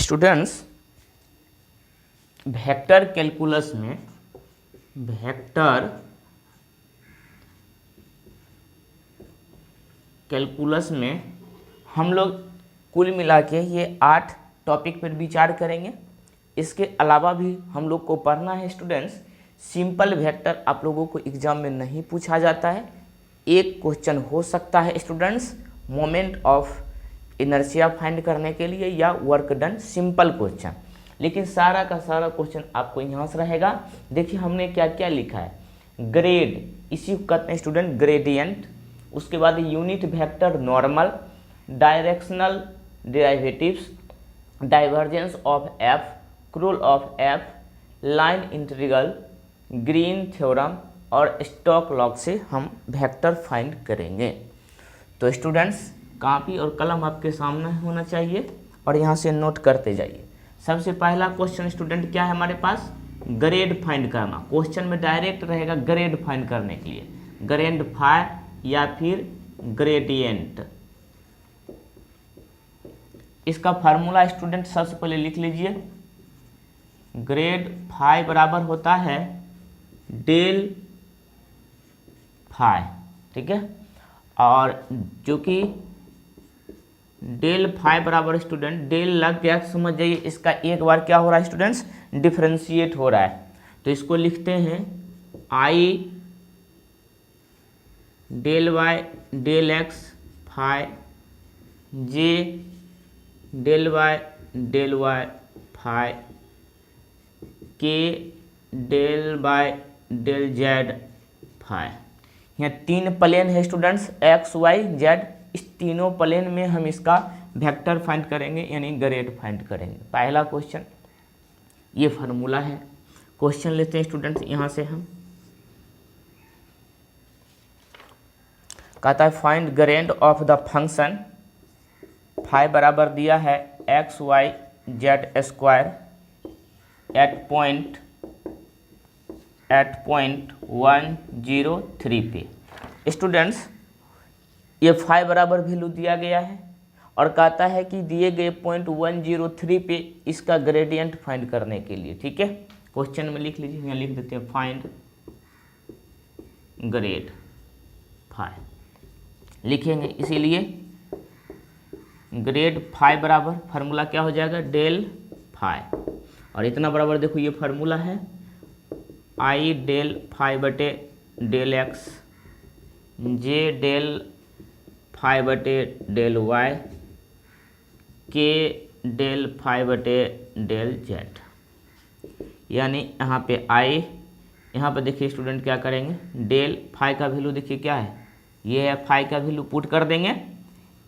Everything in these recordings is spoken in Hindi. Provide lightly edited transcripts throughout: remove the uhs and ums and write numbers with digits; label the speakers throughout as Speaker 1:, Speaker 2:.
Speaker 1: स्टूडेंट्स, वेक्टर कैलकुलस में हम लोग कुल मिला के ये 8 टॉपिक पर विचार करेंगे। इसके अलावा भी हम लोग को पढ़ना है स्टूडेंट्स, सिंपल वेक्टर आप लोगों को एग्जाम में नहीं पूछा जाता है। एक क्वेश्चन हो सकता है students moment of inertia find करने के लिए या वर्क डन, सिंपल क्वेश्चन, लेकिन सारा का सारा क्वेश्चन आपको यहाँ से रहेगा। देखिए हमने क्या क्या लिखा है, ग्रेड, इसी को कहते हैं स्टूडेंट ग्रेडियंट, उसके बाद unit vector normal, directional derivatives, divergence of F, curl of F, line integral, green theorem और स्टोक्स लॉ से हम वेक्टर फाइंड करेंगे। तो स्टूडेंट्स कॉपी और कलम आपके सामने होना चाहिए और यहाँ से नोट करते जाइए। सबसे पहला क्वेश्चन स्टूडेंट क्या है हमारे पास, ग्रेड फाइंड करना। क्वेश्चन में डायरेक्ट रहेगा ग्रेड फाइंड करने के लिए, ग्रेड फाई या फिर ग्रेडियंट। इसका फार्मूला स्टूडेंट सबसे पहले लिख लीजिए, ग्रेड फाई बराबर होता है डेल फाई, ठीक है। और जो कि डेल फाई बराबर स्टूडेंट डेल लग गया समझ जाइए, इसका एक बार क्या हो रहा है स्टूडेंट्स, डिफरेंशिएट हो रहा है। तो इसको लिखते हैं I del Y del X phi J del Y phi K del by del Z phi. यहाँ 3 प्लेन है स्टूडेंट्स, एक्स वाई जेड, इस तीनों प्लेन में हम इसका वेक्टर फाइंड करेंगे यानी ग्रेड फाइंड करेंगे। पहला क्वेश्चन ये फार्मूला है। क्वेश्चन लेते हैं स्टूडेंट्स, यहाँ से हम कहता है find grad of the function phi बराबर दिया है x Y Z square at point 103 पे। स्टूडेंट्स ये फाई बराबर वैल्यू दिया गया है और कहता है कि दिए गए पॉइंट 103 पे इसका ग्रेडियंट फाइंड करने के लिए, ठीक है। क्वेश्चन में लिख लीजिए, यहाँ लिख देते हैं फाइंड ग्रेड फाई लिखेंगे, इसीलिए ग्रेड फाई बराबर फार्मूला क्या हो जाएगा, डेल फाई। और इतना बराबर देखो ये फार्मूला है आई डेल फाई बटे डेल एक्स जे डेल फाई बटे del Y K del phi बटे डेल जेड। यानी यहाँ पे आई, यहाँ पे देखिए स्टूडेंट क्या करेंगे, डेल फाई का वैल्यू देखिए क्या है, ये है फाई का वैल्यू पुट कर देंगे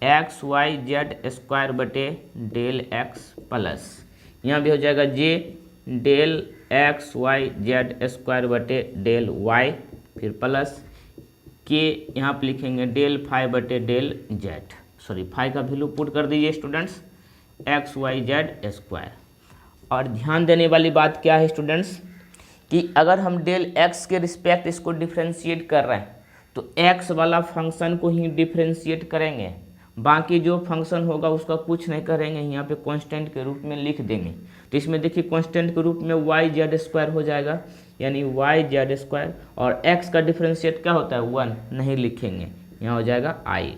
Speaker 1: एक्स वाई जेड स्क्वायर बटे डेल एक्स प्लस यहाँ भी हो जाएगा J del X Y Z square बटे डेल वाई, फिर प्लस के यहाँ पे लिखेंगे डेल फाई बटे डेल जेड, सॉरी फाई का वैल्यू पुट कर दीजिए students X Y Z square. और ध्यान देने वाली बात क्या है स्टूडेंट्स कि अगर हम डेल एक्स के रिस्पेक्ट इसको डिफ्रेंशिएट कर रहे हैं तो एक्स वाला फंक्शन को ही डिफ्रेंशिएट करेंगे, बाकी जो फंक्शन होगा उसका कुछ नहीं करेंगे, यहाँ पे कांस्टेंट के रूप में लिख देंगे। तो इसमें देखिए कांस्टेंट के रूप में वाई जेड स्क्वायर हो जाएगा, यानी वाई जेड स्क्वायर, और एक्स का डिफ्रेंशिएट क्या होता है 1, नहीं लिखेंगे, यहाँ हो जाएगा आई।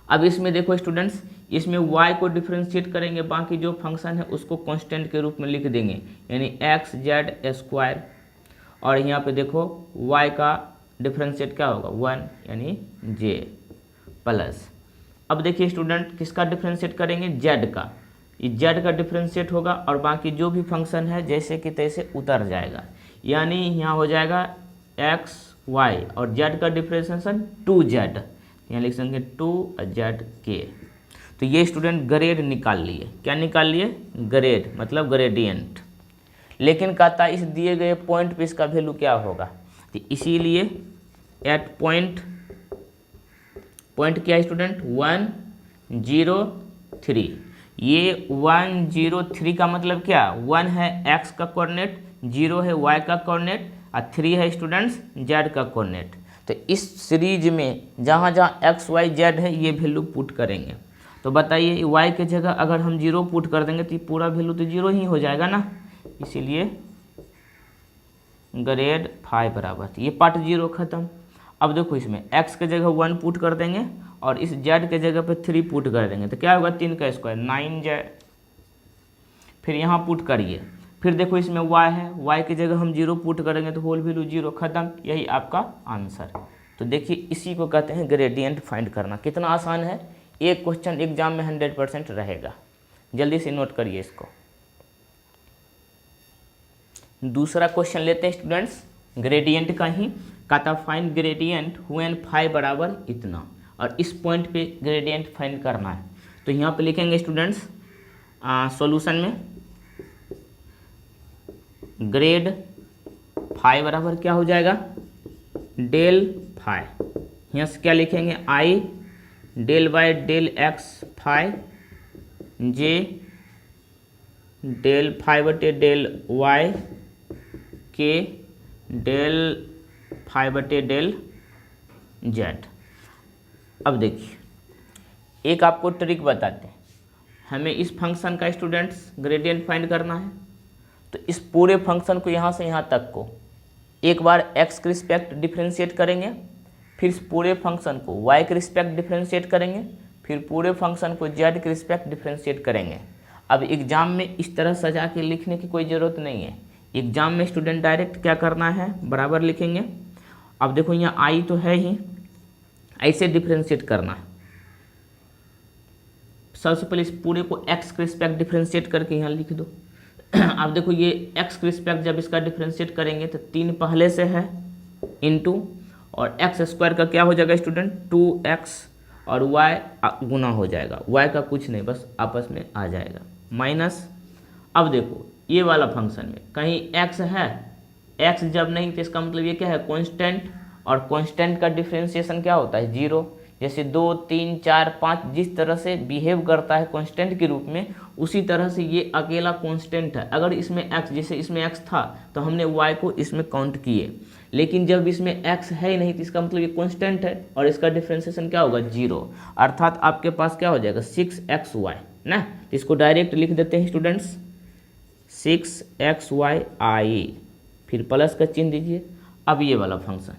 Speaker 1: अब इसमें देखो स्टूडेंट्स, इसमें y को डिफ्रेंशिएट करेंगे, बाकी जो फंक्शन है उसको कांस्टेंट के रूप में लिख देंगे, यानी एक्स जेड स्क्वायर, और यहाँ पे देखो y का डिफ्रेंशिएट क्या होगा 1, यानी j प्लस। अब देखिए स्टूडेंट किसका डिफ्रेंशिएट करेंगे, z का, ये z का डिफ्रेंशिएट होगा और बाकी जो भी फंक्शन है जैसे कि तैसे उतर जाएगा, यानी यहाँ हो जाएगा x y और z का डिफ्रेंशिएशन 2z, यहाँ लिख देंगे 2z। तो ये स्टूडेंट ग्रेड निकाल लिए, क्या निकाल लिए, ग्रेड मतलब ग्रेडियंट। लेकिन कहता है इस दिए गए पॉइंट पे इसका वैल्यू क्या होगा, तो इसीलिए एट पॉइंट क्या है स्टूडेंट 103। ये 103 का मतलब क्या, 1 है x का कोऑर्डिनेट, 0 है y का कोऑर्डिनेट और 3 है स्टूडेंट्स z का कोऑर्डिनेट। तो इस सीरीज में जहाँ जहाँ x y z है ये वैल्यू पुट करेंगे। तो बताइए y के जगह अगर हम 0 पुट कर देंगे तो ये पूरा वैल्यू तो 0 ही हो जाएगा ना, इसीलिए ग्रेड फाइव बराबर, ये पार्ट 0 खत्म। अब देखो इसमें x के जगह 1 पुट कर देंगे और इस z के जगह पे 3 पुट कर देंगे तो क्या होगा, 3 का स्क्वायर 9z। फिर यहाँ पुट करिए, फिर देखो इसमें y है, y की जगह हम 0 पुट करेंगे तो होल वैल्यू 0 खत्म, यही आपका आंसर। तो देखिए इसी को कहते हैं ग्रेडियंट फाइंड करना। कितना आसान है, एक क्वेश्चन एग्जाम में 100% रहेगा, जल्दी से नोट करिए इसको। दूसरा क्वेश्चन लेते हैं स्टूडेंट्स, ग्रेडियंट का ही, कहता फाइंड ग्रेडियंट व्हेन फाइव बराबर इतना, और इस पॉइंट पे ग्रेडियंट फाइंड करना है। तो यहाँ पे लिखेंगे स्टूडेंट्स सॉल्यूशन में ग्रेड फाइव बराबर क्या हो जाएगा, डेल फाइव, यहाँ से क्या लिखेंगे, I del by del X phi J del phi बटे del Y K del phi बटे डेल जेड। अब देखिए एक आपको ट्रिक बताते हैं, हमें इस फंक्शन का स्टूडेंट्स ग्रेडियंट फाइंड करना है। तो इस पूरे फंक्शन को यहाँ से यहाँ तक को एक बार x के रिस्पेक्ट डिफ्रेंशिएट करेंगे, फिर इस पूरे फंक्शन को y के रिस्पेक्ट डिफ्रेंशिएट करेंगे, फिर पूरे फंक्शन को z के रिस्पेक्ट डिफ्रेंशिएट करेंगे। अब एग्जाम में इस तरह सजा के लिखने की कोई ज़रूरत नहीं है, एग्जाम में स्टूडेंट डायरेक्ट क्या करना है, बराबर लिखेंगे। अब देखो यहाँ i तो है ही, ऐसे डिफ्रेंशिएट करना है। सबसे पहले इस पूरे को x के रिस्पेक्ट डिफ्रेंशिएट करके यहाँ लिख दो। अब देखो ये x के रिस्पेक्ट जब इसका डिफ्रेंशिएट करेंगे तो 3 पहले से है इनटू, और x स्क्वायर का क्या हो जाएगा स्टूडेंट 2x, और y गुना हो जाएगा, y का कुछ नहीं बस आपस में आ जाएगा माइनस। अब देखो ये वाला फंक्शन में कहीं x है, x जब नहीं तो इसका मतलब ये क्या है, कांस्टेंट, और कांस्टेंट का डिफ्रेंशिएशन क्या होता है 0। जैसे 2 3 4 5 जिस तरह से बिहेव करता है कांस्टेंट के रूप में, उसी तरह से ये अकेला कांस्टेंट है। अगर इसमें x, जैसे इसमें x था तो हमने y को इसमें काउंट किए, लेकिन जब इसमें x है ही नहीं तो इसका मतलब ये कांस्टेंट है और इसका डिफ्रेंशिएशन क्या होगा 0, अर्थात आपके पास क्या हो जाएगा 6xy ना। तो इसको डायरेक्ट लिख देते हैं स्टूडेंट्स 6xy, फिर प्लस का चिन्ह दीजिए। अब ये वाला फंक्शन,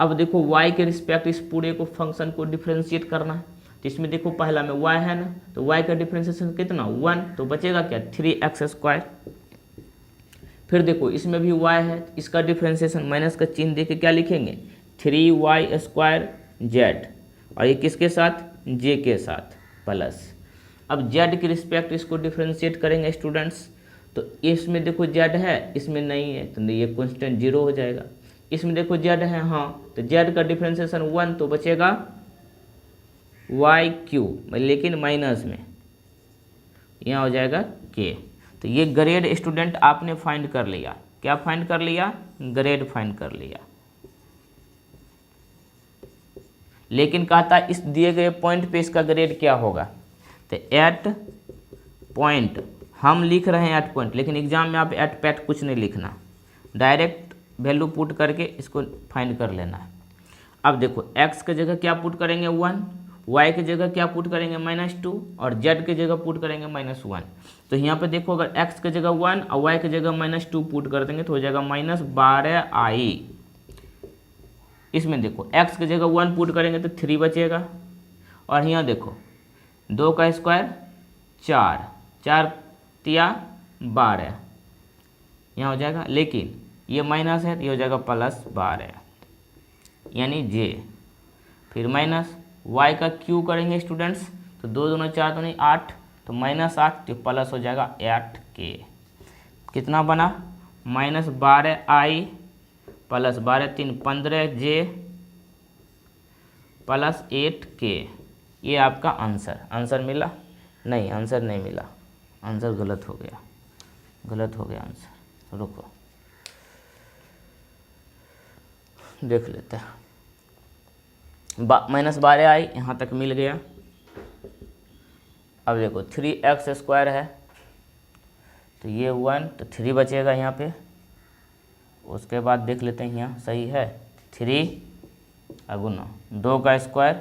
Speaker 1: अब देखो y के रिस्पेक्ट इस पूरे को फंक्शन को डिफ्रेंशिएट करना है। तो इसमें देखो पहला में y है ना, तो y का डिफ्रेंशिएशन कितना 1, तो बचेगा क्या 3x स्क्वायर। फिर देखो इसमें भी y है, इसका डिफ्रेंशिएशन माइनस का चिन्ह देके क्या लिखेंगे 3y स्क्वायर जेड, और ये किसके साथ j के साथ प्लस। अब z के रिस्पेक्ट इसको डिफ्रेंशिएट करेंगे स्टूडेंट्स, तो इसमें देखो z है, इसमें नहीं है तो ये कांस्टेंट 0 हो जाएगा। इसमें देखो z है हाँ, तो z का डिफ्रेंशिएशन 1, तो बचेगा वाई क्यूब, लेकिन माइनस में यहाँ हो जाएगा k। तो ये ग्रेड स्टूडेंट आपने फाइंड कर लिया, क्या फाइंड कर लिया, ग्रेड फाइंड कर लिया। लेकिन कहता इस दिए गए पॉइंट पे इसका ग्रेड क्या होगा, तो एट पॉइंट हम लिख रहे हैं एट पॉइंट, लेकिन एग्जाम में आप एट पैट कुछ नहीं लिखना, डायरेक्ट वैल्यू पुट करके इसको फाइंड कर लेना है। अब देखो x के जगह क्या पुट करेंगे 1, y के जगह क्या पुट करेंगे -2, और z के जगह पुट करेंगे -1। तो यहाँ पे देखो अगर x के जगह 1 और y के जगह -2 पुट कर देंगे तो हो जाएगा -12i। इसमें देखो x के जगह 1 पुट करेंगे तो 3 बचेगा, और यहाँ देखो 2 का स्क्वायर 4, 4 तिया 12 यहाँ हो जाएगा, लेकिन ये माइनस है तो ये हो जाएगा +12 यानी j। फिर माइनस y का क्यू करेंगे स्टूडेंट्स, तो 2 दूना 4 दूनी 8, तो -8, तो प्लस हो जाएगा 8k। कितना बना -12i plus 12 3 15j plus 8k। ये आपका आंसर मिला नहीं, आंसर नहीं मिला, आंसर गलत हो गया, गलत हो गया आंसर। रुको देख लेते हैं, -12i यहाँ तक मिल गया। अब देखो 3x स्क्वायर है तो ये 1, तो 3 बचेगा यहाँ पे। उसके बाद देख लेते हैं यहाँ सही है 3 अगुना 2 का स्क्वायर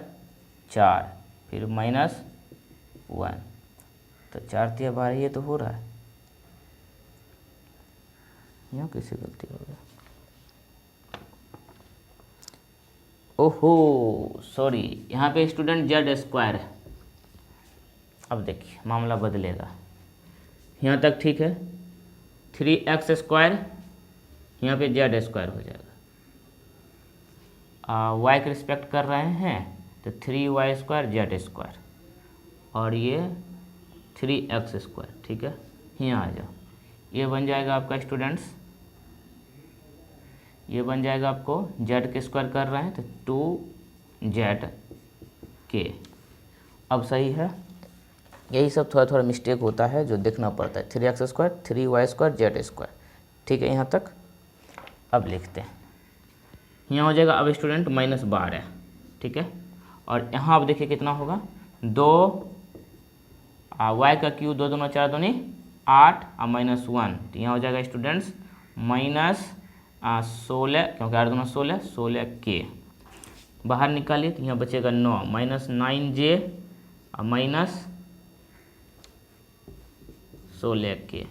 Speaker 1: 4, फिर 1, तो 4 तिया 12, ये तो हो रहा है, यहाँ कैसे गलती हो गया, ओहो सॉरी, यहाँ पे स्टूडेंट जेड स्क्वायर है। अब देखिए मामला बदलेगा, यहाँ तक ठीक है, 3x स्क्वायर, यहाँ पे जेड स्क्वायर हो जाएगा, y के रिस्पेक्ट कर रहे हैं तो 3y स्क्वायर जेड स्क्वायर, और ये 3x स्क्वायर, ठीक है, यहाँ आ जाओ, ये बन जाएगा आपका स्टूडेंट्स, ये बन जाएगा आपको जेड के स्क्वायर कर रहे हैं तो 2zk। अब सही है, यही सब थोड़ा थोड़ा मिस्टेक होता है जो देखना पड़ता है, 3x square 3y square Z square, ठीक है यहाँ तक। अब लिखते हैं, यहाँ हो जाएगा अब स्टूडेंट -12, ठीक है, और यहाँ अब देखिए कितना होगा, 2 y का क्यू 2 दूना 4 दूनी 8 और -1, तो यहाँ हो जाएगा स्टूडेंट्स -16, क्योंकि 8 दूना 16, 16k बाहर निकालिए तो यहाँ बचेगा 9, -9j और -16k।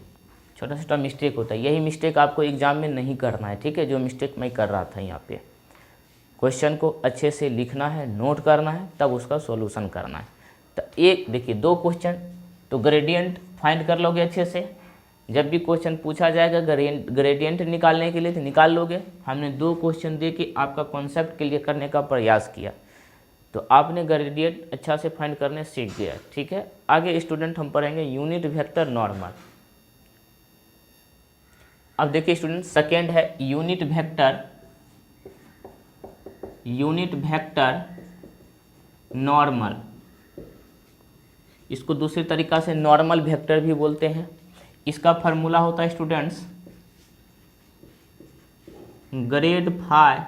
Speaker 1: छोटा छोटा मिस्टेक होता है, यही मिस्टेक आपको एग्जाम में नहीं करना है, ठीक है, जो मिस्टेक मैं कर रहा था यहाँ पे। क्वेश्चन को अच्छे से लिखना है, नोट करना है, तब उसका सॉल्यूशन करना है। तो एक देखिए 2 क्वेश्चन तो ग्रेडियंट फाइंड कर लोगे अच्छे से, जब भी क्वेश्चन पूछा जाएगा ग्रेडियंट निकालने के लिए तो निकाल लोगे। हमने 2 क्वेश्चन दे के आपका कॉन्सेप्ट क्लियर करने का प्रयास किया, तो आपने ग्रेडियंट अच्छा से फाइंड करने सीख गया, ठीक है। आगे स्टूडेंट हम पढ़ेंगे यूनिट वेक्टर नॉर्मल। अब देखिए स्टूडेंट सेकेंड है यूनिट वेक्टर नॉर्मल, इसको दूसरे तरीका से नॉर्मल वेक्टर भी बोलते हैं। इसका फार्मूला होता है स्टूडेंट्स ग्रेड फाई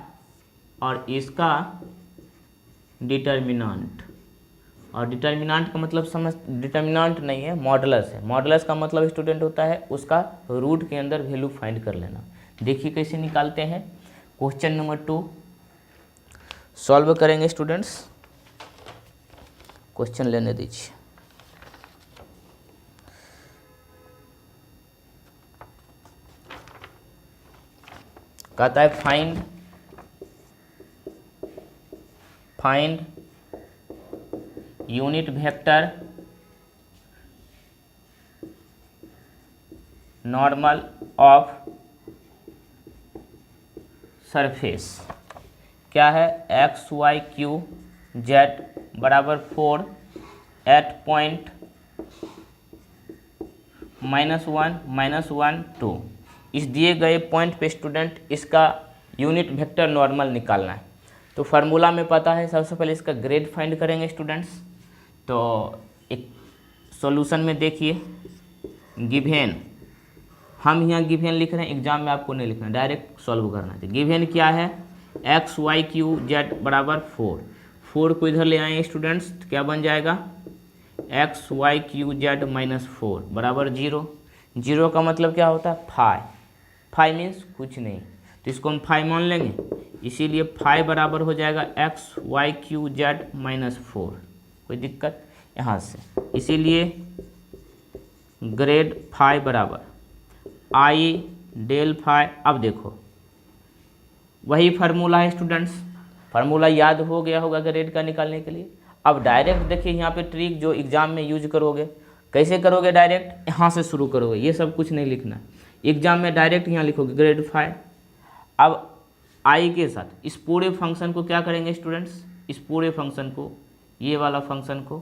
Speaker 1: और इसका डिटर्मिनेंट, और डिटर्मिनेंट का मतलब समझ, डिटर्मिनेंट नहीं है मॉडुलस है। मॉडुलस का मतलब स्टूडेंट होता है उसका रूट के अंदर वैल्यू फाइंड कर लेना। देखिए कैसे निकालते हैं, क्वेश्चन नंबर 2 सॉल्व करेंगे स्टूडेंट्स, क्वेश्चन लेने दीजिए। कहता है find unit vector normal of surface. क्या है, एक्स वाई क्यू जेड बराबर 4 एट पॉइंट -1 2। इस दिए गए पॉइंट पे स्टूडेंट इसका यूनिट वेक्टर नॉर्मल निकालना है। तो फार्मूला में पता है, सबसे पहले इसका ग्रेड फाइंड करेंगे स्टूडेंट्स। तो एक सॉल्यूशन में देखिए गिवेन, हम यहाँ गिवेन लिख रहे हैं, एग्जाम में आपको नहीं लिखना, डायरेक्ट सॉल्व करना है। गिवेन क्या है, एक्स वाई क्यू जेड बराबर 4 को इधर ले आए स्टूडेंट्स, तो क्या बन जाएगा एक्स वाई क्यू जेड -4 बराबर 0 का मतलब क्या होता है फाई मीन्स कुछ नहीं, तो इसको हम फाई मान लेंगे, इसीलिए फाई बराबर हो जाएगा एक्स वाई क्यू जेड -4। कोई दिक्कत यहाँ से, इसीलिए ग्रेड फाई बराबर आई डेल फाई। अब देखो वही फार्मूला है स्टूडेंट्स, फार्मूला याद हो गया होगा ग्रेड का निकालने के लिए। अब डायरेक्ट देखिए यहाँ पे ट्रिक जो एग्जाम में यूज करोगे, कैसे करोगे, डायरेक्ट यहाँ से शुरू करोगे, ये सब कुछ नहीं लिखना, एग्जाम में डायरेक्ट यहाँ लिखोगे ग्रेड फाई। अब आई के साथ इस पूरे फंक्शन को क्या करेंगे स्टूडेंट्स, इस पूरे फंक्शन को, ये वाला फंक्शन को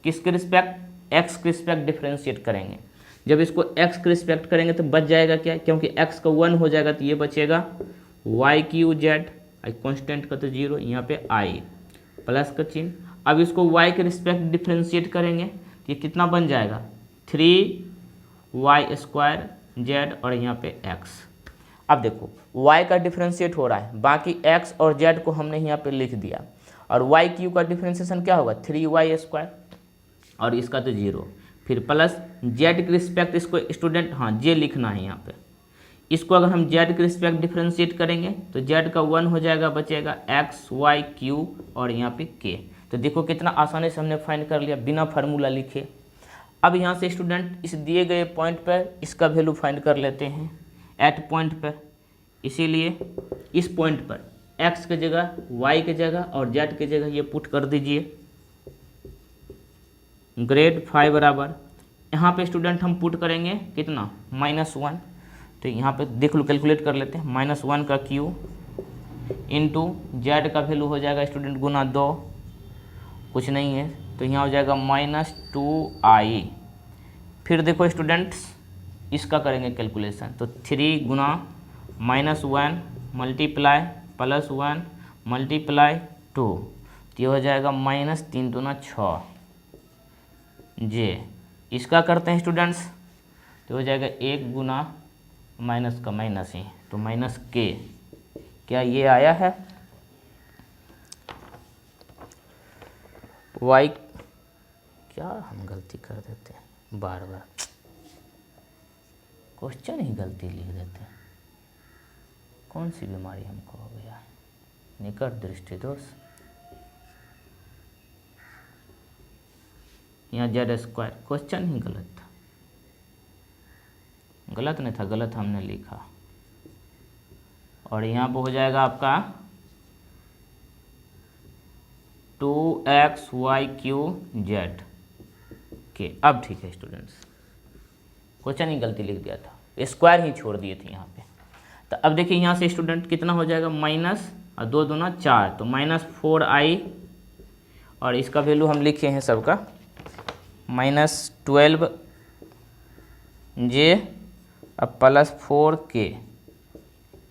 Speaker 1: किसके रिस्पेक्ट, एक्स के रिस्पेक्ट डिफ्रेंशिएट करेंगे। जब इसको एक्स के रिस्पेक्ट करेंगे तो बच जाएगा क्या, क्योंकि एक्स का 1 हो जाएगा तो ये बचेगा वाई क्यू जेड, आई कॉन्स्टेंट का तो 0, यहाँ पे आई प्लस का चिन्ह। अब इसको y के रिस्पेक्ट डिफ्रेंशिएट करेंगे तो ये कितना बन जाएगा 3y स्क्वायर जेड और यहाँ पे x। अब देखो y का डिफ्रेंशिएट हो रहा है, बाकी x और z को हमने यहाँ पे लिख दिया, और y क्यू का डिफ्रेंशिएशन क्या होगा 3y स्क्वायर और इसका तो 0, फिर प्लस z के रिस्पेक्ट इसको स्टूडेंट हाँ j लिखना है यहाँ पे। इसको अगर हम z के रिस्पेक्ट डिफ्रेंशिएट करेंगे तो z का 1 हो जाएगा, बचेगा x y q और यहाँ पे k। तो देखो कितना आसानी से हमने फाइंड कर लिया बिना फार्मूला लिखे। अब यहाँ से स्टूडेंट इस दिए गए पॉइंट पर इसका वैल्यू फाइंड कर लेते हैं एट पॉइंट पर। इसीलिए इस पॉइंट पर x की जगह y की जगह और z की जगह ये पुट कर दीजिए। ग्रेड 5 बराबर यहाँ पे स्टूडेंट हम पुट करेंगे कितना -1। तो यहाँ पे देख लो कैलकुलेट कर लेते हैं -1 का क्यू इंटू जेड का वैल्यू हो जाएगा स्टूडेंट गुना 2, कुछ नहीं है तो यहाँ हो जाएगा -2i। फिर देखो स्टूडेंट्स इसका करेंगे कैलकुलेशन तो 3 गुना -1 मल्टीप्लाई +1 मल्टीप्लाई 2 तो ये हो जाएगा -3 दूना 6 जे। इसका करते हैं स्टूडेंट्स तो हो जाएगा 1 गुना माइनस का माइनस ही तो -k। क्या ये आया है y? क्या हम गलती कर देते हैं बार बार, क्वेश्चन ही गलती लिख देते हैं। कौन सी बीमारी हमको हो गया है? निकट दृष्टि दोष। यहाँ z² क्वेश्चन ही गलत था, गलत नहीं था, गलत हमने लिखा। और यहाँ पर हो जाएगा आपका 2xy3z के। अब ठीक है स्टूडेंट्स, क्वेश्चन ही गलती लिख दिया था, स्क्वायर ही छोड़ दिए थे यहाँ पे। तो अब देखिए यहाँ से स्टूडेंट कितना हो जाएगा माइनस और 2 दूना 4 तो -4i और इसका वैल्यू हम लिखे हैं सबका -12j अब +4k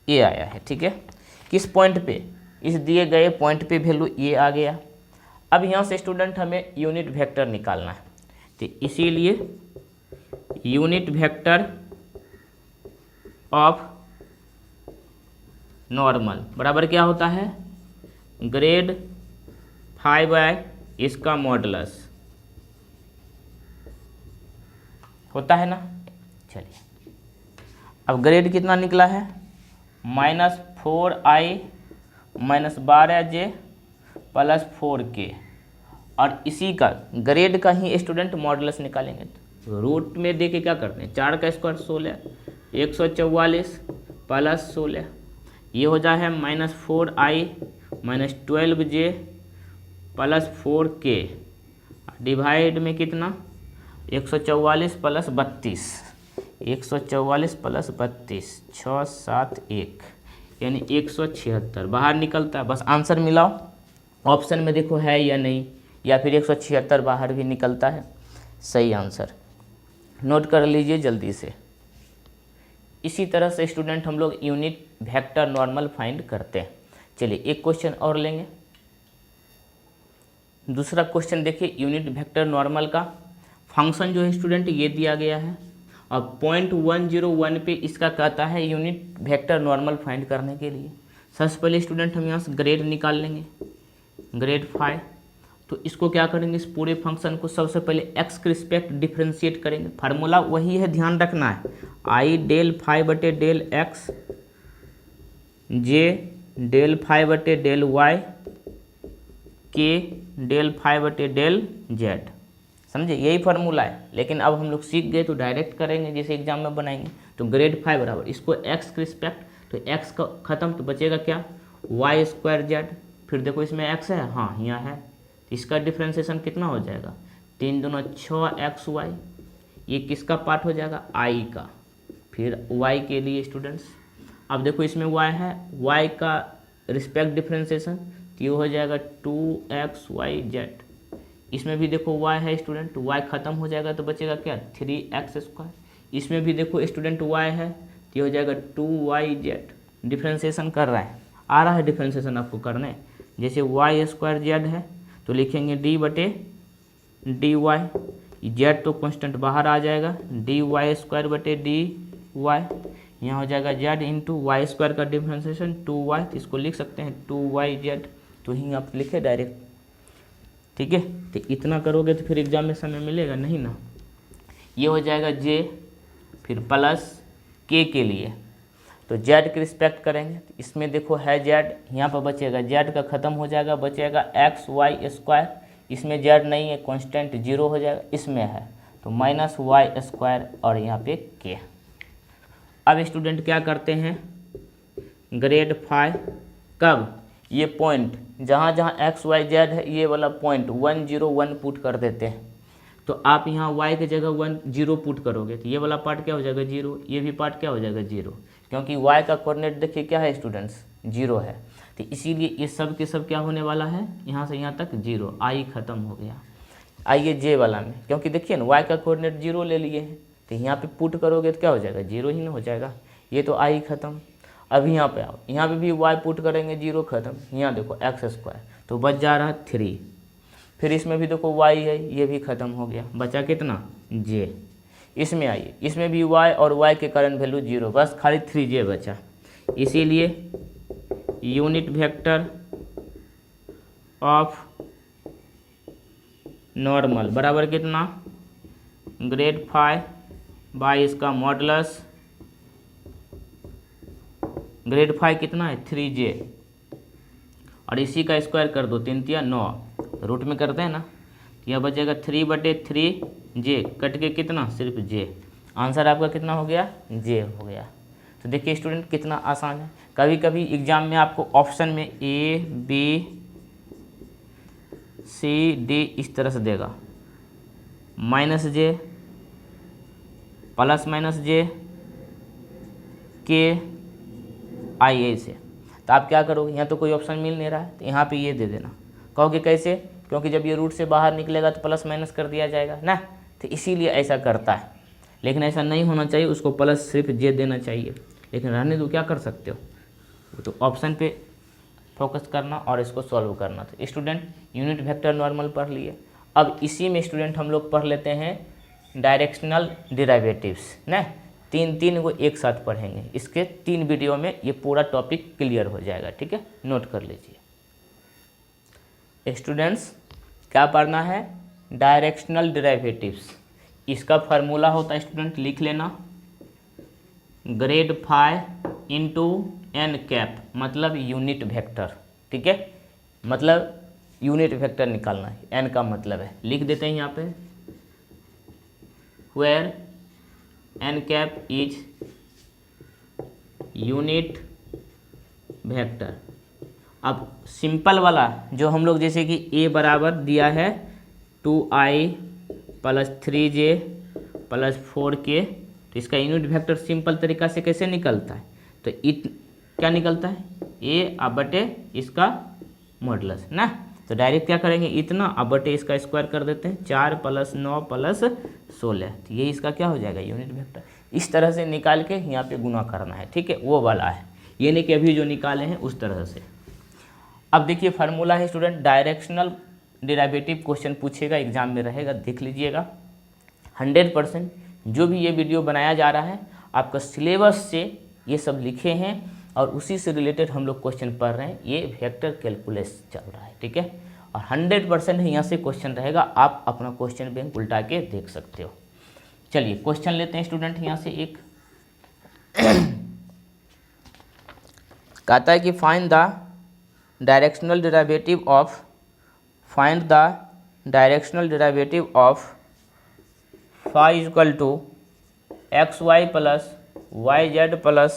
Speaker 1: ये आया है। ठीक है, किस पॉइंट पे? इस दिए गए पॉइंट पे वैल्यू ये आ गया। अब यहाँ से स्टूडेंट हमें यूनिट वेक्टर निकालना है तो इसीलिए यूनिट वेक्टर ऑफ नॉर्मल बराबर क्या होता है ग्रेड 5 इसका मॉडुलस होता है ना। चलिए अब ग्रेड कितना निकला है -4i -12j +4k और इसी का ग्रेड का ही स्टूडेंट मॉडुलस निकालेंगे। तो रूट में देके क्या करते हैं 4 का स्क्वायर 16 144 +16 ये हो जाए है -4i -12j +4k डिवाइड में कितना 144 + 32 144 + 32 6 7 1 यानी 176 बाहर निकलता है। बस आंसर मिलाओ, ऑप्शन में देखो है या नहीं, या फिर 176 बाहर भी निकलता है। सही आंसर नोट कर लीजिए जल्दी से। इसी तरह से स्टूडेंट हम लोग यूनिट वेक्टर नॉर्मल फाइंड करते हैं। चलिए एक क्वेश्चन और लेंगे। दूसरा क्वेश्चन देखिए, यूनिट वेक्टर नॉर्मल का फंक्शन जो है स्टूडेंट ये दिया गया है और पॉइंट 101 पे इसका कहता है यूनिट वेक्टर नॉर्मल फाइंड करने के लिए। सबसे पहले स्टूडेंट हम यहाँ से ग्रेड निकाल लेंगे, ग्रेड 5। तो इसको क्या करेंगे, इस पूरे फंक्शन को सबसे पहले x के रिस्पेक्ट डिफ्रेंशिएट करेंगे। फार्मूला वही है, ध्यान रखना है i del phi बटे del x j del phi बटे del y k del phi बटे del z। समझे, यही फार्मूला है। लेकिन अब हम लोग सीख गए तो डायरेक्ट करेंगे जैसे एग्जाम में बनाएंगे। तो ग्रेड 5 बराबर इसको x के रिस्पेक्ट, तो x का खत्म तो बचेगा क्या y²z। फिर देखो इसमें x है, हाँ यहाँ है, इसका डिफ्रेंशिएशन कितना हो जाएगा 3 दूना 6xy। ये किसका पार्ट हो जाएगा i का। फिर y के लिए स्टूडेंट्स अब देखो इसमें y है, y का रिस्पेक्ट डिफ्रेंशिएशन तो ये हो जाएगा 2xyz। इसमें भी देखो y है स्टूडेंट, y खत्म हो जाएगा तो बचेगा क्या 3x²। इसमें भी देखो स्टूडेंट y है तो ये हो जाएगा 2yz। डिफ्रेंशिएशन कर रहा है, आ रहा है डिफ्रेंशिएशन आपको करने। जैसे y² है तो लिखेंगे d बटे dy, z तो कांस्टेंट बाहर आ जाएगा, dy² बटे dy। यहाँ हो जाएगा z इंटू y² का डिफ्रेंशिएशन 2y, तो इसको लिख सकते हैं 2yz। तो ही आप लिखे डायरेक्ट, ठीक है। तो इतना करोगे तो फिर एग्जाम में समय मिलेगा नहीं ना। ये हो जाएगा j, फिर प्लस k के लिए तो जेड की रिस्पेक्ट करेंगे, तो इसमें देखो है जेड, यहाँ पर बचेगा जेड का ख़त्म हो जाएगा, बचेगा एक्स वाई स्क्वायर, इसमें जेड नहीं है कांस्टेंट 0 हो जाएगा, इसमें है तो माइनस वाई स्क्वायर और यहाँ पे के। अब स्टूडेंट क्या करते हैं, ग्रेड फाई कब, ये पॉइंट जहाँ जहाँ एक्स वाई जेड है ये वाला पॉइंट 1 0 1 पुट कर देते हैं। तो आप यहाँ y की जगह 1 0 पुट करोगे तो ये वाला पार्ट क्या हो जाएगा 0, ये भी पार्ट क्या हो जाएगा 0, क्योंकि y का कोऑर्डिनेट देखिए क्या है स्टूडेंट्स 0 है। तो इसीलिए ये सब के सब क्या होने वाला है, यहाँ से यहाँ तक 0, i खत्म हो गया। आइए जे वाला में, क्योंकि देखिए ना y का कोऑर्डिनेट 0 ले लिए हैं, तो यहाँ पे पुट करोगे तो क्या हो जाएगा 0 ही ना हो जाएगा, ये तो i खत्म। अब यहाँ पे आओ, यहाँ पे भी y पुट करेंगे 0 खत्म, यहाँ देखो एक्स स्क्वायर तो बच जा रहा है 3, फिर इसमें भी देखो y है ये भी खत्म हो गया, बचा कितना j। इसमें आइए, इसमें भी y और y के करंट वैल्यू 0, बस खाली 3j बचा। इसीलिए यूनिट वेक्टर ऑफ नॉर्मल बराबर कितना, ग्रेड फाई बाई इसका मॉडुलस, ग्रेड फाई कितना है 3j, और इसी का स्क्वायर कर दो, 3 तिया 9, रूट में करते हैं ना, यह बचेगा 3/3j, कट के कितना सिर्फ j, आंसर आपका कितना हो गया j हो गया। तो देखिए स्टूडेंट कितना आसान है। कभी कभी एग्जाम में आपको ऑप्शन में A B C D इस तरह से देगा, -j +-j k i से, तो आप क्या करोगे, यहाँ तो कोई ऑप्शन मिल नहीं रहा है तो यहाँ पे ये दे देना। कहोगे कैसे, क्योंकि जब ये रूट से बाहर निकलेगा तो प्लस माइनस कर दिया जाएगा ना, तो इसीलिए ऐसा करता है। लेकिन ऐसा नहीं होना चाहिए, उसको प्लस सिर्फ जे देना चाहिए, लेकिन रहने दो क्या कर सकते हो, तो ऑप्शन पे फोकस करना और इसको सॉल्व करना। तो स्टूडेंट यूनिट वेक्टर नॉर्मल पढ़ लिए। अब इसी में स्टूडेंट हम लोग पढ़ लेते हैं डायरेक्शनल डेरिवेटिव्स ना, 3 को एक साथ पढ़ेंगे, इसके 3 वीडियो में ये पूरा टॉपिक क्लियर हो जाएगा, ठीक है, नोट कर लीजिए। स्टूडेंट्स क्या पढ़ना है, डायरेक्शनल डेरिवेटिव्स, इसका फार्मूला होता है स्टूडेंट लिख लेना, grad phi into n cap, मतलब यूनिट वेक्टर, ठीक है, मतलब यूनिट वेक्टर निकालना है, एन का मतलब है, लिख देते हैं यहाँ पे, where n cap is unit vector. अब सिंपल वाला जो हम लोग जैसे कि a बराबर दिया है 2i + 3j + 4k, तो इसका यूनिट वेक्टर सिंपल तरीका से कैसे निकलता है, तो क्या निकलता है a बटे इसका मॉडुलस ना, तो डायरेक्ट क्या करेंगे इतना बटे इसका स्क्वायर कर देते हैं, 4 + 9 + 16, तो ये इसका क्या हो जाएगा यूनिट वेक्टर। इस तरह से निकाल के यहाँ पे गुना करना है, ठीक है, वो वाला है, ये नहीं कि अभी जो निकाले हैं उस तरह से। अब देखिए फार्मूला है स्टूडेंट, डायरेक्शनल डेरिवेटिव क्वेश्चन पूछेगा एग्जाम में रहेगा, देख लीजिएगा। 100% जो भी ये वीडियो बनाया जा रहा है आपका सिलेबस से ये सब लिखे हैं और उसी से रिलेटेड हम लोग क्वेश्चन पढ़ रहे हैं, ये वेक्टर कैलकुलस चल रहा है, ठीक है, और 100% यहाँ से क्वेश्चन रहेगा, आप अपना क्वेश्चन बैंक उल्टा के देख सकते हो। चलिए क्वेश्चन लेते हैं स्टूडेंट यहाँ से एक कहता है कि find the directional derivative of phi equal to xy + yz +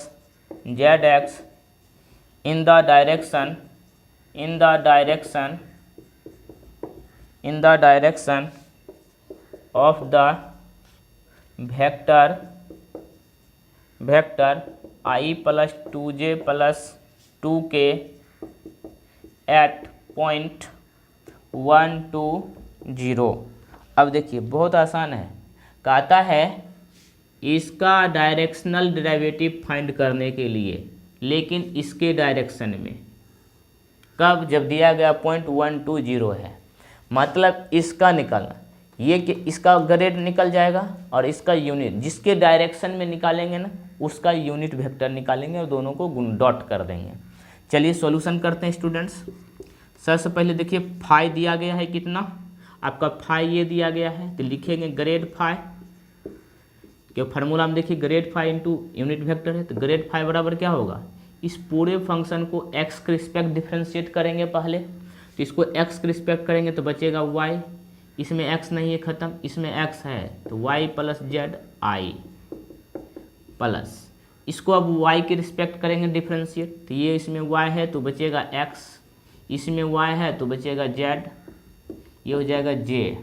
Speaker 1: zx in the direction of the vector I + 2j + 2k at point 1 2 0। अब देखिए बहुत आसान है, कहता है इसका डायरेक्शनल डेरिवेटिव फाइंड करने के लिए, लेकिन इसके डायरेक्शन में, कब, जब दिया गया पॉइंट 1 2 0 है, मतलब इसका निकालना, ये कि इसका ग्रेड निकल जाएगा और इसका यूनिट, जिसके डायरेक्शन में निकालेंगे ना उसका यूनिट वेक्टर निकालेंगे और दोनों को डॉट कर देंगे। चलिए सॉल्यूशन करते हैं स्टूडेंट्स। सबसे पहले देखिए फाई दिया गया है कितना, आपका फाई ये दिया गया है, तो लिखेंगे ग्रेड फाई क्योंकि फार्मूला में देखिए grad phi into unit vector है, तो ग्रेड फाई बराबर क्या होगा, इस पूरे फंक्शन को x के रिस्पेक्ट डिफ्रेंशिएट करेंगे पहले, तो इसको x के रिस्पेक्ट करेंगे तो बचेगा y, इसमें x नहीं है ख़त्म, इसमें x है तो y plus Z I plus इसको अब y के रिस्पेक्ट करेंगे डिफ्रेंशिएट, तो ये इसमें y है तो बचेगा x, इसमें y है तो बचेगा z, ये हो जाएगा j।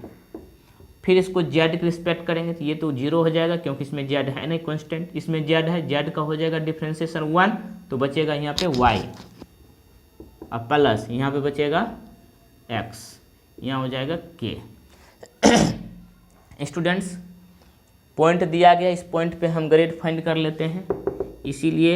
Speaker 1: फिर इसको z के रिस्पेक्ट करेंगे तो ये तो 0 हो जाएगा क्योंकि इसमें z है नहीं कांस्टेंट, इसमें z है, z का हो जाएगा डिफ्रेंशिएशन 1 तो बचेगा यहाँ पे y, अब प्लस यहाँ पे बचेगा x, यहाँ हो जाएगा k। स्टूडेंट्स पॉइंट दिया गया, इस पॉइंट पे हम ग्रेड फाइंड कर लेते हैं, इसीलिए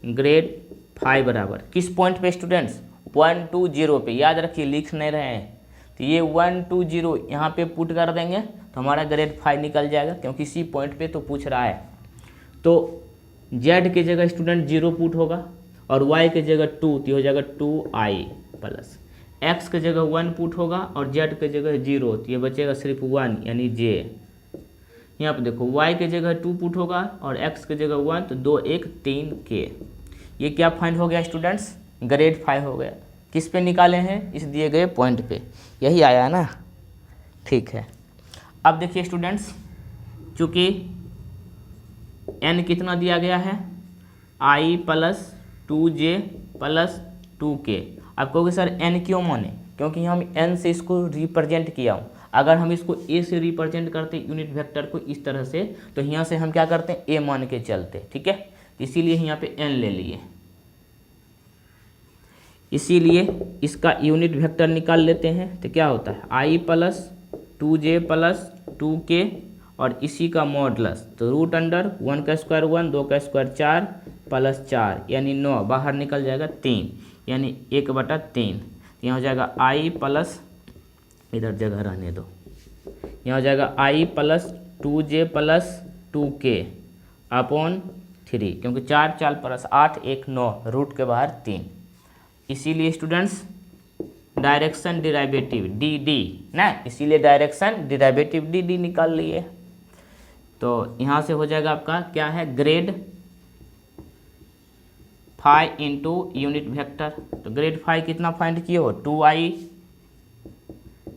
Speaker 1: ग्रेड फाई बराबर किस पॉइंट पे स्टूडेंट्स 1 2 0 पे, याद रखिए लिख नहीं रहे हैं, तो ये 1 2 0 यहाँ पे पुट कर देंगे तो हमारा ग्रेड फाई निकल जाएगा क्योंकि इसी पॉइंट पे तो पूछ रहा है। तो z के जगह स्टूडेंट 0 पुट होगा और y के जगह 2 तो हो जाएगा 2i प्लस x के जगह 1 पुट होगा और z के जगह 0 तो ये बचेगा सिर्फ 1 यानी j। यहाँ पे देखो y के जगह 2 पुट होगा और x के जगह 1 तो 2 1 3 k। ये क्या फाइंड हो गया स्टूडेंट्स, ग्रेड फाइव हो गया। किस पे निकाले हैं, इस दिए गए पॉइंट पे, यही आया ना, ठीक है। अब देखिए स्टूडेंट्स चूँकि n कितना दिया गया है i plus 2j plus 2k। आप कहोगे सर n क्यों माने, क्योंकि हम n से इसको रिप्रेजेंट किया हूँ, अगर हम इसको a से रिप्रेजेंट करते यूनिट वेक्टर को इस तरह से तो यहाँ से हम क्या करते हैं a मान के चलते, ठीक है, इसीलिए यहाँ पे n ले लिए, इसीलिए इसका यूनिट वेक्टर निकाल लेते हैं तो क्या होता है i plus 2j plus 2k और इसी का मॉडुलस, तो रूट अंडर 1 का स्क्वायर 1 2 का स्क्वायर 4 प्लस 4 यानी 9, बाहर निकल जाएगा 3 यानी 1/3, यहाँ हो जाएगा i प्लस, इधर जगह रहने दो, यहाँ हो जाएगा i plus 2j plus 2k upon 3, क्योंकि 4 4 प्लस 8 1 9 रूट के बाहर 3। इसीलिए students direction derivative D D ना, इसीलिए डायरेक्शन डिराइवेटिव डी डी निकाल लिए। तो यहाँ से हो जाएगा आपका क्या है grad phi into unit vector, तो ग्रेड फाई कितना फाइंड किए हो 2i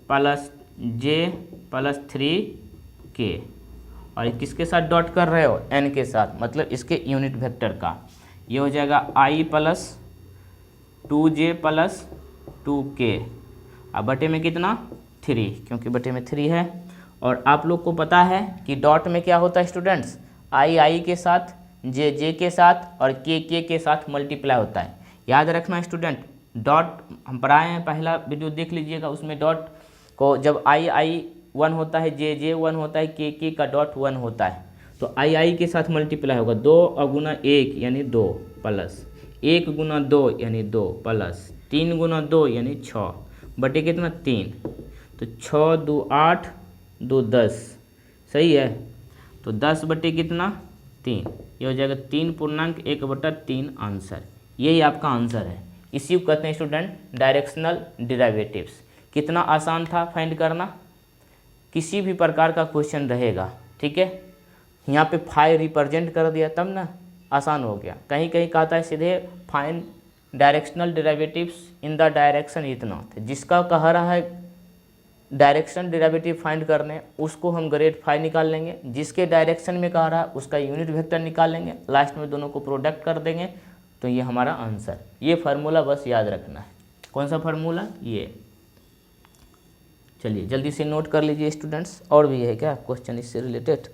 Speaker 1: plus j plus 3k और किसके साथ डॉट कर रहे हो n के साथ, मतलब इसके यूनिट वेक्टर का, ये हो जाएगा i plus 2j plus 2k, अब बटे में कितना 3, क्योंकि बटे में 3 है। और आप लोग को पता है कि डॉट में क्या होता है स्टूडेंट्स, i के साथ j के साथ और k के साथ मल्टीप्लाई होता है। याद रखना स्टूडेंट, डॉट हम पढ़ाए हैं, पहला वीडियो देख लीजिएगा, उसमें डॉट को जब i 1 होता है j 1 होता है k का डॉट 1 होता है, तो i के साथ मल्टीप्लाई होगा 2 गुना 1 यानी 2 प्लस 1 गुना 2 यानी 2 प्लस 3 गुना 2 यानी 6 बटे कितना 3, तो 6 2 8 2 10, सही है, तो 10 बटे कितना 3, ये हो जाएगा 3.1/3 आंसर। यही आपका आंसर है, इसी को कहते हैं स्टूडेंट डायरेक्शनल डिराइवेटिव्स। कितना आसान था फाइंड करना, किसी भी प्रकार का क्वेश्चन रहेगा, ठीक है, यहाँ पे फाई रिप्रेजेंट कर दिया तब ना आसान हो गया। कहीं कहीं कहता है सीधे find directional derivatives in the direction इतना, तो जिसका कह रहा है डायरेक्शन डिराइवेटिव फाइंड करने उसको हम ग्रेड फाई निकाल लेंगे, जिसके डायरेक्शन में कह रहा है उसका यूनिट वेक्टर निकाल लेंगे, लास्ट में दोनों को प्रोडक्ट कर देंगे, तो ये हमारा आंसर। ये फार्मूला बस याद रखना है। कौन सा फार्मूला, ये चलिए जल्दी से नोट कर लीजिए स्टूडेंट्स। और भी है क्या क्वेश्चन इससे रिलेटेड,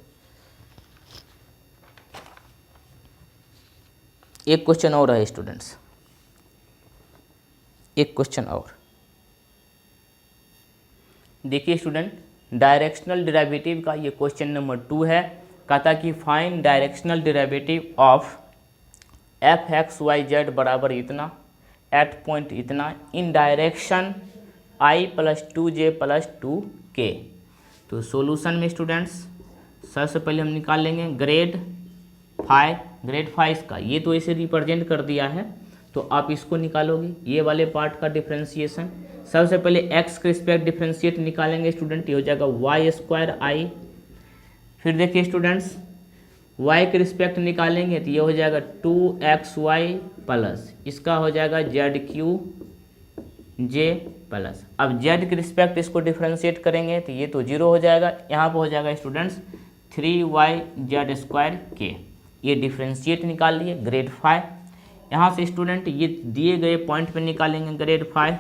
Speaker 1: एक क्वेश्चन और है स्टूडेंट्स, एक क्वेश्चन और देखिए स्टूडेंट, डायरेक्शनल डिराइवेटिव का ये क्वेश्चन नंबर 2 है। कहता कि find directional derivative of f(x,y,z) बराबर इतना एट पॉइंट इतना इन direction i plus 2j plus 2k। तो सॉल्यूशन में स्टूडेंट्स सबसे पहले हम निकाल लेंगे ग्रेड फाई इसका, ये तो इसे रिप्रेजेंट कर दिया है, तो आप इसको निकालोगे ये वाले पार्ट का डिफ्रेंशिएशन। सबसे पहले x के रिस्पेक्ट डिफ्रेंशिएट निकालेंगे स्टूडेंट, ये हो जाएगा y² i, फिर देखिए स्टूडेंट्स, y के रिस्पेक्ट निकालेंगे तो ये हो जाएगा 2xy प्लस इसका हो जाएगा ZQJ प्लस। अब z के रिस्पेक्ट इसको डिफ्रेंशिएट करेंगे तो ये तो 0 हो जाएगा, यहाँ पर हो जाएगा स्टूडेंट्स 3yz²k। ये डिफ्रेंशिएट निकाल लिए ग्रेड 5। यहाँ से स्टूडेंट ये दिए गए पॉइंट पे निकालेंगे ग्रेड 5,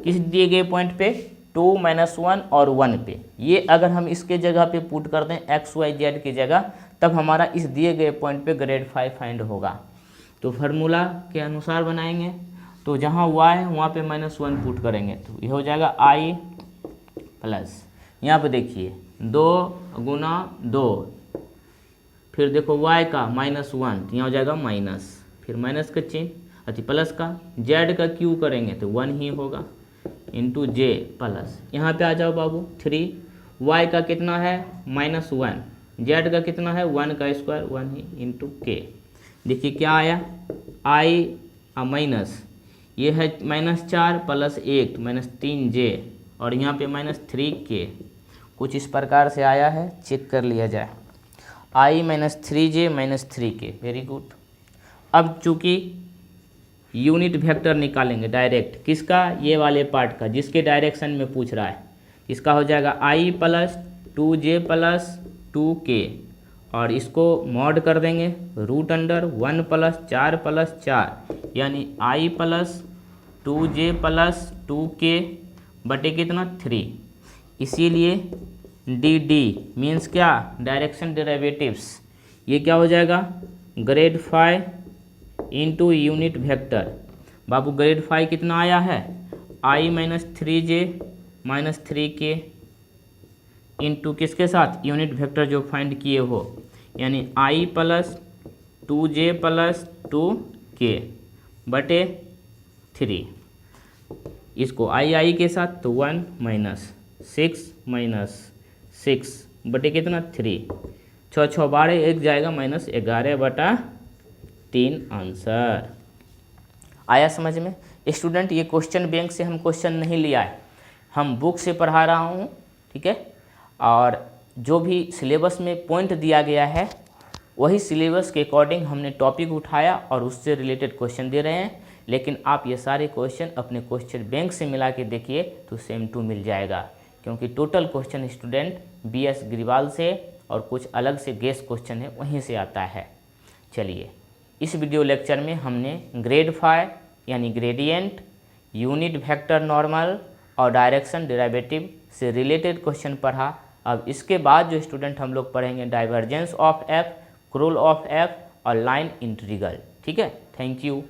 Speaker 1: किस दिए गए पॉइंट पे 2, -1 और 1 पे। ये अगर हम इसके जगह पे पुट कर दें XYZ की जगह, तब हमारा इस दिए गए पॉइंट पे ग्रेड 5 फाइंड होगा। तो फार्मूला के अनुसार बनाएंगे, तो जहाँ y है वहाँ पे -1 पुट करेंगे तो ये हो जाएगा I प्लस, यहाँ पे देखिए 2 × 2, फिर देखो y का -1 तो यहाँ हो जाएगा माइनस, फिर माइनस का चिन्ह, अति प्लस का z का q करेंगे तो 1 ही होगा इंटू जे प्लस, यहाँ पे आ जाओ बाबू 3, y का कितना है -1, z का कितना है 1 का स्क्वायर 1 ही इंटू के। देखिए क्या आया i माइनस, ये है -4 प्लस 1 -3j और यहाँ पे -3k, कुछ इस प्रकार से आया है, चेक कर लिया जाए। i -3j -3k, very good. अब चूँकि यूनिट वेक्टर निकालेंगे डायरेक्ट, किसका, ये वाले पार्ट का जिसके डायरेक्शन में पूछ रहा है, इसका हो जाएगा i plus 2j plus 2k और इसको मॉड कर देंगे √1 प्लस 4 प्लस 4 यानी i plus 2j plus 2k बटे कितना 3। इसीलिए dd मीन्स क्या, डायरेक्शन डेरिवेटिव्स, ये क्या हो जाएगा ग्रेड 5 इंटू यूनिट वेक्टर। बाबू ग्रेड 5 कितना आया है i -3j -3k इंटू किसके साथ, यूनिट वेक्टर जो फाइंड किए हो, यानी i plus 2j plus 2k बटे 3। इसको i के साथ तो 1 -6 -6 बटे कितना 3, 6 6 12 एक जाएगा -11/3 आंसर। आया समझ में स्टूडेंट? ये क्वेश्चन बैंक से हम क्वेश्चन नहीं लिया है, हम बुक से पढ़ा रहा हूँ, ठीक है। और जो भी सिलेबस में पॉइंट दिया गया है वही सिलेबस के अकॉर्डिंग हमने टॉपिक उठाया और उससे रिलेटेड क्वेश्चन दे रहे हैं। लेकिन आप ये सारे क्वेश्चन अपने क्वेश्चन बैंक से मिला के देखिए तो सेम टू मिल जाएगा, क्योंकि total question student BS Grewal से और कुछ अलग से गेस क्वेश्चन है वहीं से आता है। चलिए, इस वीडियो लेक्चर में हमने ग्रेड 5 यानी ग्रेडियंट, यूनिट वेक्टर नॉर्मल और डायरेक्शन डेरिवेटिव से रिलेटेड क्वेश्चन पढ़ा। अब इसके बाद जो स्टूडेंट हम लोग पढ़ेंगे divergence of f, curl of f और लाइन इंटीग्रल। ठीक है, थैंक यू।